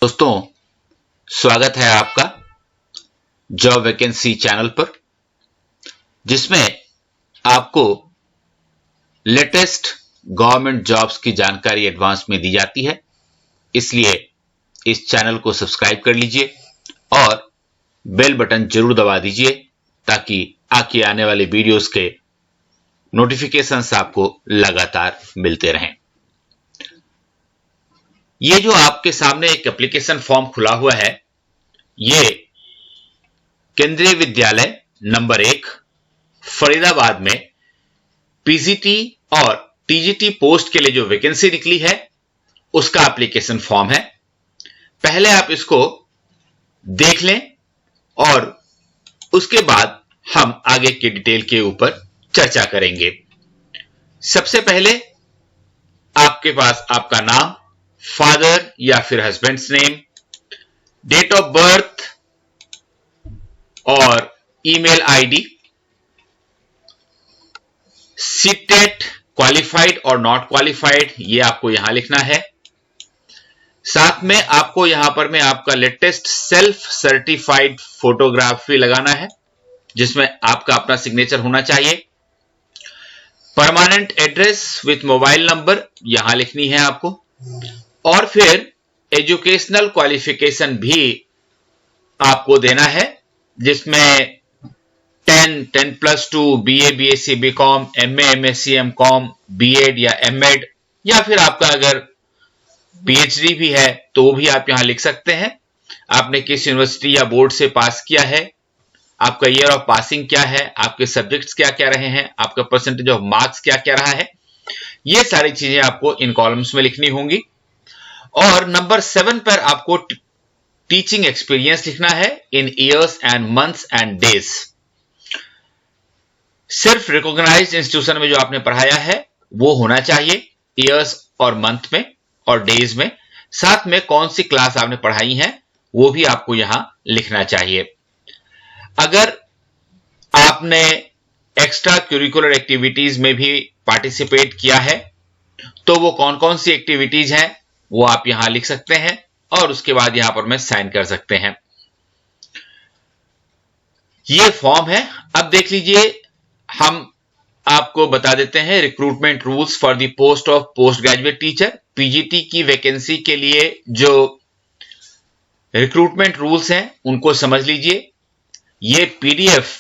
दोस्तों, स्वागत है आपका जॉब वैकेंसी चैनल पर, जिसमें आपको लेटेस्ट गवर्नमेंट जॉब्स की जानकारी एडवांस में दी जाती है। इसलिए इस चैनल को सब्सक्राइब कर लीजिए और बेल बटन जरूर दबा दीजिए ताकि आगे आने वाले वीडियोस के नोटिफिकेशंस आपको लगातार मिलते रहें। ये जो आपके सामने एक एप्लीकेशन फॉर्म खुला हुआ है, ये केंद्रीय विद्यालय नंबर 1 फरीदाबाद में पीजीटी और टीजीटी पोस्ट के लिए जो वैकेंसी निकली है उसका एप्लीकेशन फॉर्म है। पहले आप इसको देख लें और उसके बाद हम आगे की डिटेल के ऊपर चर्चा करेंगे। सबसे पहले आपके पास आपका नाम, फादर या फिर husband's name, date of birth और ईमेल आईडी, सीटेट क्वालिफाइड और नॉट क्वालिफाइड ये आपको यहां लिखना है। साथ में आपको यहां पर में आपका लेटेस्ट सेल्फ सर्टिफाइड फोटोग्राफी लगाना है, जिसमें आपका अपना सिग्नेचर होना चाहिए। Permanent address with mobile number यहां लिखनी है आपको, और फिर एजुकेशनल क्वालिफिकेशन भी आपको देना है, जिसमें 10+2, BA, BSc, BCom, MA, MSc, MCom, BEd या एमएड, या फिर आपका अगर पीएचडी भी है तो वो भी आप यहां लिख सकते हैं। आपने किस यूनिवर्सिटी या बोर्ड से पास किया है, आपका ईयर ऑफ पासिंग क्या है, आपके सब्जेक्ट्स क्या क्या रहे हैं, आपका परसेंटेज ऑफ मार्क्स क्या क्या रहा है, ये सारी चीजें आपको इन कॉलम्स में लिखनी होंगी। और नंबर 7 पर आपको टीचिंग एक्सपीरियंस लिखना है इन years and months and days. सिर्फ रिकॉग्नाइज्ड इंस्टीट्यूशन में जो आपने पढ़ाया है वो होना चाहिए, ईयर्स और मंथ में और डेज में। साथ में कौन सी क्लास आपने पढ़ाई है वो भी आपको यहां लिखना चाहिए। अगर आपने एक्स्ट्रा करिकुलर एक्टिविटीज में भी पार्टिसिपेट किया है तो वो कौन कौन सी एक्टिविटीज हैं वो आप यहां लिख सकते हैं और उसके बाद यहां पर मैं साइन कर सकते हैं। ये फॉर्म है। अब देख लीजिए, हम आपको बता देते हैं recruitment rules for the post of post graduate teacher. PGT की वैकेंसी के लिए जो रिक्रूटमेंट रूल्स हैं उनको समझ लीजिए। ये पीडीएफ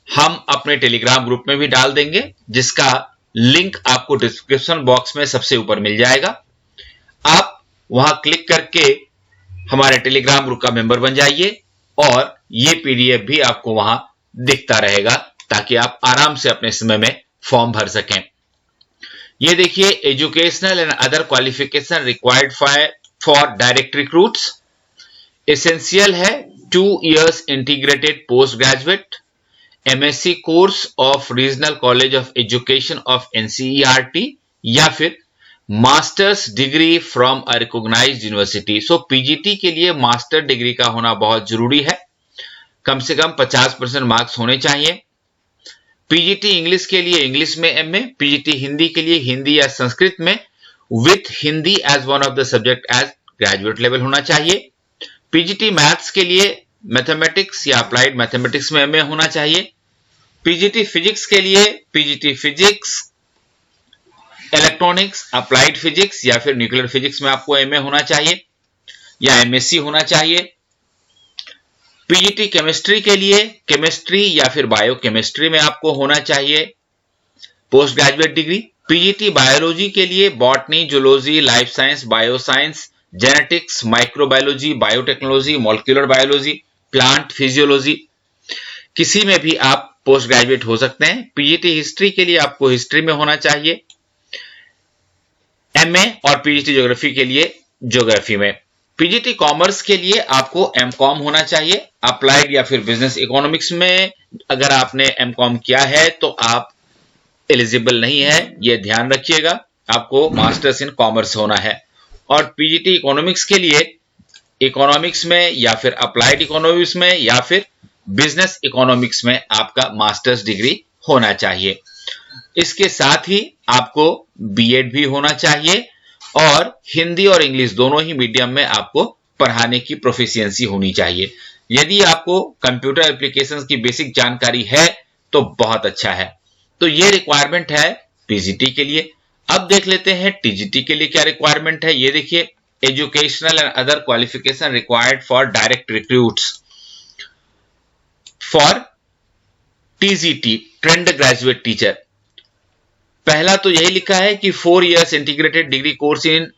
हम अपने टेलीग्राम ग्रुप में भी डाल देंगे, जिसका लिंक आपको डिस्क्रिप्शन बॉक्स में सबसे ऊपर मिल जाएगा। आप वहां क्लिक करके हमारे टेलीग्राम ग्रुप का मेंबर बन जाइए और ये पीडीएफ भी आपको वहां दिखता रहेगा ताकि आप आराम से अपने समय में फॉर्म भर सकें। ये देखिए, educational and other qualification required for direct recruits. Essential है 2 years integrated post graduate MSc course of regional college of education of NCERT या फिर masters degree from a recognised university. So PGT के लिए master degree का होना बहुत जरूरी है, कम से कम 50% मार्क्स होने चाहिए। पीजीटी इंग्लिश के लिए इंग्लिश में एमए, पीजीटी हिंदी के लिए हिंदी या संस्कृत में with Hindi as one of the subject as graduate level होना चाहिए। पीजीटी मैथ्स के लिए मैथमेटिक्स या अप्लाइड मैथमेटिक्स में एमए होना चाहिए। पीजीटी फिजिक्स के लिए PGT physics, electronics, applied physics या फिर न्यूक्लियर फिजिक्स में आपको एमए होना चाहिए या एमएससी होना चाहिए। पीजीटी केमिस्ट्री के लिए केमिस्ट्री या फिर बायोकेमिस्ट्री में आपको होना चाहिए post graduate degree. PGT biology के लिए botany, zoology, life science, bioscience, genetics, microbiology, biotechnology, molecular biology, plant physiology, किसी में भी आप पोस्ट ग्रेजुएट हो सकते हैं। पीजीटी हिस्ट्री के लिए आपको हिस्ट्री में होना चाहिए एमए, और पीजीटी ज्योग्राफी के लिए ज्योग्राफी में। पीजीटी कॉमर्स के लिए आपको एमकॉम होना चाहिए। अप्लाइड या फिर बिजनेस इकोनॉमिक्स में अगर आपने एमकॉम किया है तो आप एलिजिबल नहीं है, यह ध्यान रखिएगा। आपको मास्टर्स इन कॉमर्स होना है। और पीजीटी इकोनॉमिक्स के लिए इकोनॉमिक्स में या फिर अप्लाइड इकोनॉमिक्स में या फिर बिजनेस इकोनॉमिक्स में आपका मास्टर्स डिग्री होना चाहिए। इसके साथ ही आपको बीएड भी होना चाहिए और हिंदी और इंग्लिश दोनों ही मीडियम में आपको पढ़ाने की प्रोफिशिएंसी होनी चाहिए। यदि आपको कंप्यूटर एप्लीकेशंस की बेसिक जानकारी है तो बहुत अच्छा है। तो ये रिक्वायरमेंट है पीजीटी के लिए। अब देख लेते हैं टीजीटी के लिए क्या रिक्वायरमेंट है। ये देखिए, educational and other qualification required for direct recruits for TGT trained graduate teacher. पहला तो यही लिखा है कि 4 years integrated degree course in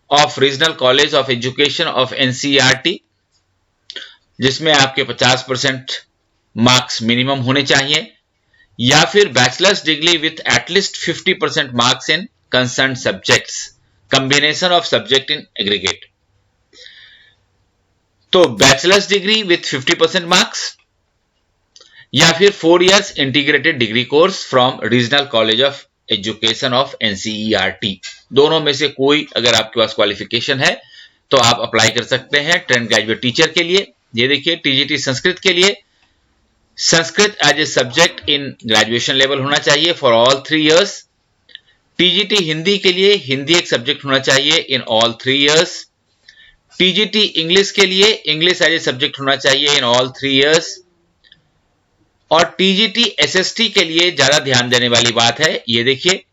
of regional college of education of NCERT, जिसमें आपके 50% मार्क्स मिनिमम होने चाहिए, या फिर bachelors degree with at least 50% marks in concern subjects, combination of subject in aggregate. तो बैचलर्स डिग्री विथ 50% मार्क्स या फिर 4 years integrated degree course from regional college of education of NCERT, दोनों में से कोई अगर आपके पास क्वालिफिकेशन है तो आप अप्लाई कर सकते हैं ट्रेंड ग्रेजुएट टीचर के लिए। ये देखिए, टीजीटी संस्कृत के लिए Sanskrit as a subject in graduation level होना चाहिए for all 3 years। TGT Hindi के लिए हिंदी एक सब्जेक्ट होना चाहिए in all 3 years। TGT English के लिए इंग्लिश एज ए सब्जेक्ट होना चाहिए इन ऑल 3 years। और टीजीटी एसएसटी के लिए ज्यादा ध्यान देने वाली बात है। ये देखिए,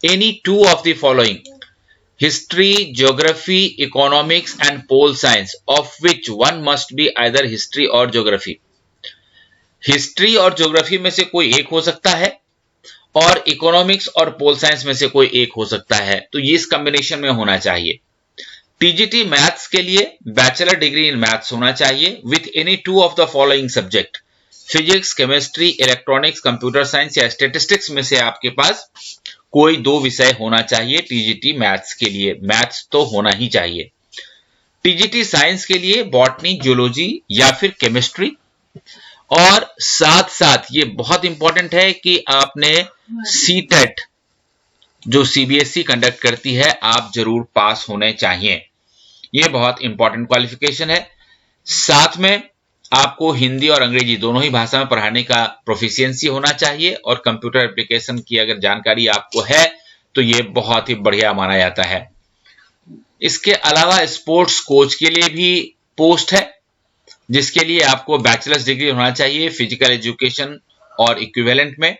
any 2 of the following, history, geography, economics and pol science, of which one must be either history और ज्योग्राफी। हिस्ट्री और ज्योग्राफी में से कोई एक हो सकता है और इकोनॉमिक्स और पोल साइंस में से कोई एक हो सकता है, तो ये इस कॉम्बिनेशन में होना चाहिए। टीजीटी मैथ्स के लिए बैचलर डिग्री इन मैथ्स होना चाहिए with any 2 of the following subject, physics, chemistry, electronics, computer science या स्टैटिस्टिक्स में से आपके पास कोई 2 विषय होना चाहिए। टीजीटी मैथ्स के लिए मैथ्स तो होना ही चाहिए। टीजीटी साइंस के लिए बॉटनी, जियोलॉजी या फिर केमिस्ट्री। और साथ साथ ये बहुत इंपॉर्टेंट है कि आपने सीटेट जो सीबीएसई कंडक्ट करती है आप जरूर पास होने चाहिए। ये बहुत इंपॉर्टेंट क्वालिफिकेशन है। साथ में आपको हिंदी और अंग्रेजी दोनों ही भाषा में पढ़ाने का प्रोफिशिएंसी होना चाहिए और कंप्यूटर एप्लीकेशन की अगर जानकारी आपको है तो ये बहुत ही बढ़िया माना जाता है। इसके अलावा स्पोर्ट्स कोच के लिए भी पोस्ट है, जिसके लिए आपको बैचलर्स डिग्री होना चाहिए फिजिकल एजुकेशन और इक्विवेलेंट में।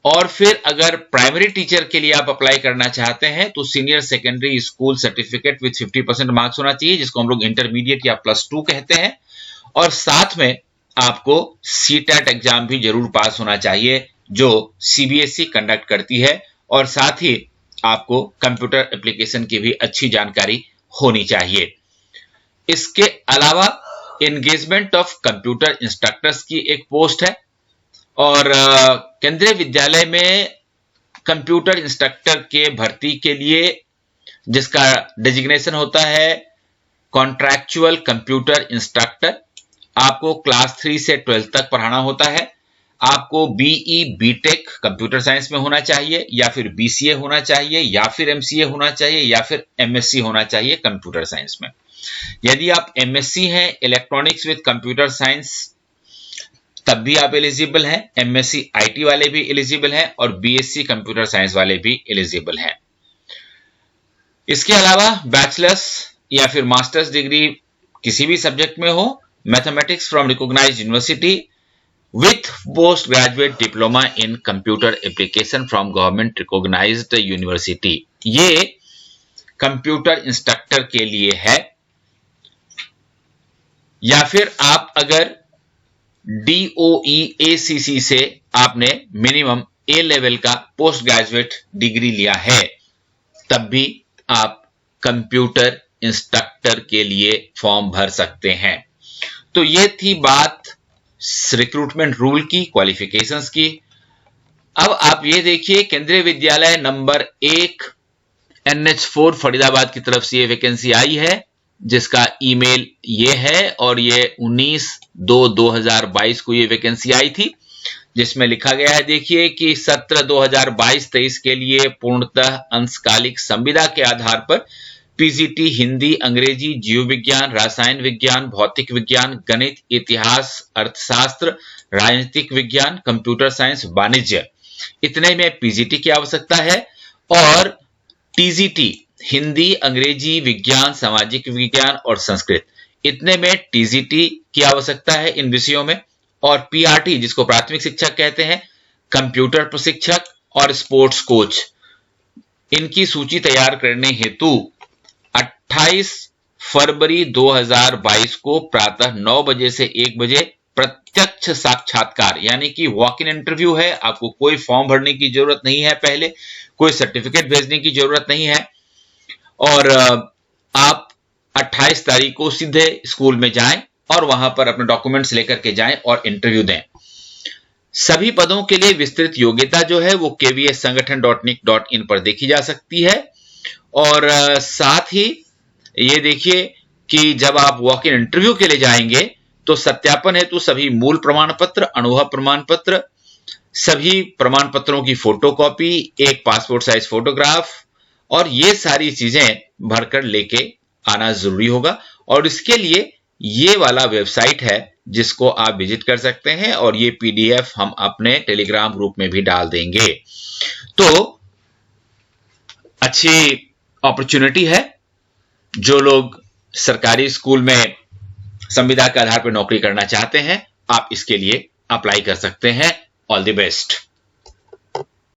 और फिर अगर प्राइमरी टीचर के लिए आप अप्लाई करना चाहते हैं तो senior secondary school certificate with 50% marks होना चाहिए, जिसको हम लोग इंटरमीडिएट या +2 कहते हैं। और साथ में आपको सीटेट एग्जाम भी जरूर पास होना चाहिए जो सीबीएसई कंडक्ट करती है, और साथ ही आपको कंप्यूटर एप्लीकेशन की भी अच्छी जानकारी होनी चाहिए। इसके अलावा एंगेजमेंट ऑफ कंप्यूटर इंस्ट्रक्टर्स की एक पोस्ट है, और केंद्रीय विद्यालय में कंप्यूटर इंस्ट्रक्टर के भर्ती के लिए जिसका डेजिग्नेशन होता है कॉन्ट्रैक्चुअल कंप्यूटर इंस्ट्रक्टर, आपको क्लास 3 से 12 तक पढ़ाना होता है। आपको बीई बीटेक कंप्यूटर साइंस में होना चाहिए, या फिर बीसीए होना चाहिए, या फिर एमसीए होना चाहिए, या फिर एमएससी होना चाहिए कंप्यूटर साइंस में। यदि आप एमएससी हैं इलेक्ट्रॉनिक्स विद कंप्यूटर साइंस तब भी आप एलिजिबल हैं। एमएससी आईटी वाले भी एलिजिबल हैं और बीएससी कंप्यूटर साइंस वाले भी एलिजिबल हैं। इसके अलावा बैचलर्स या फिर मास्टर्स डिग्री किसी भी सब्जेक्ट में हो, mathematics from recognised university with post graduate diploma in computer application from government recognised university, ये कंप्यूटर इंस्ट्रक्टर के लिए है। या फिर आप अगर DOE-ACC से आपने मिनिमम A लेवल का पोस्ट ग्रेजुएट डिग्री लिया है तब भी आप कंप्यूटर इंस्ट्रक्टर के लिए फॉर्म भर सकते हैं। तो ये थी बात रिक्रूटमेंट रूल की, क्वालिफिकेशंस की। अब आप ये देखिए, केंद्रीय विद्यालय नंबर 1 NH4 फरीदाबाद की तरफ से ये वैकेंसी आई है, जिसका ईमेल ये है, और ये 19/2/2022 को ये वैकेंसी आई थी, जिसमें लिखा गया है देखिए कि सत्र 2022-23 के लिए पूर्णतः अंशकालिक संविदा के आधार पर पीजीटी हिंदी, अंग्रेजी, जीव विज्ञान, रसायन विज्ञान, भौतिक विज्ञान, गणित, इतिहास, अर्थशास्त्र, राजनीतिक विज्ञान, कंप्यूटर साइंस, वाणिज्य, इतने में पीजीटी की आवश्यकता है। और टीजीटी हिंदी, अंग्रेजी, विज्ञान, सामाजिक विज्ञान और संस्कृत, इतने में टीजीटी की आवश्यकता है इन विषयों में, और पीआरटी जिसको प्राथमिक शिक्षक कहते हैं, कंप्यूटर प्रशिक्षक और स्पोर्ट्स कोच, इनकी सूची तैयार करने हेतु 28 फरवरी 2022 को प्रातः 9 बजे से 1 बजे प्रत्यक्ष साक्षात्कार यानी कि वॉक इन इंटरव्यू है। आपको कोई फॉर्म भरने की जरूरत नहीं है, पहले कोई सर्टिफिकेट भेजने की जरूरत नहीं है, और आप 28 तारीख को सीधे स्कूल में जाएं और वहां पर अपने डॉक्यूमेंट्स लेकर के जाएं और इंटरव्यू दें। सभी पदों के लिए विस्तृत योग्यता जो है वो kvssangathan.nic.in पर देखी जा सकती है। और साथ ही ये देखिए कि जब आप वॉक इन इंटरव्यू के लिए जाएंगे तो सत्यापन हेतु सभी मूल प्रमाण पत्र, अनुभव प्रमाण पत्र, सभी प्रमाण पत्रों की फोटोकॉपी, एक पासपोर्ट साइज फोटोग्राफ और ये सारी चीजें भरकर लेके आना जरूरी होगा। और इसके लिए ये वाला वेबसाइट है जिसको आप विजिट कर सकते हैं, और ये पीडीएफ हम अपने टेलीग्राम ग्रुप में भी डाल देंगे। तो अच्छी अपॉर्चुनिटी है, जो लोग सरकारी स्कूल में संविदा के आधार पर नौकरी करना चाहते हैं, आप इसके लिए अप्लाई कर सकते हैं। All the best.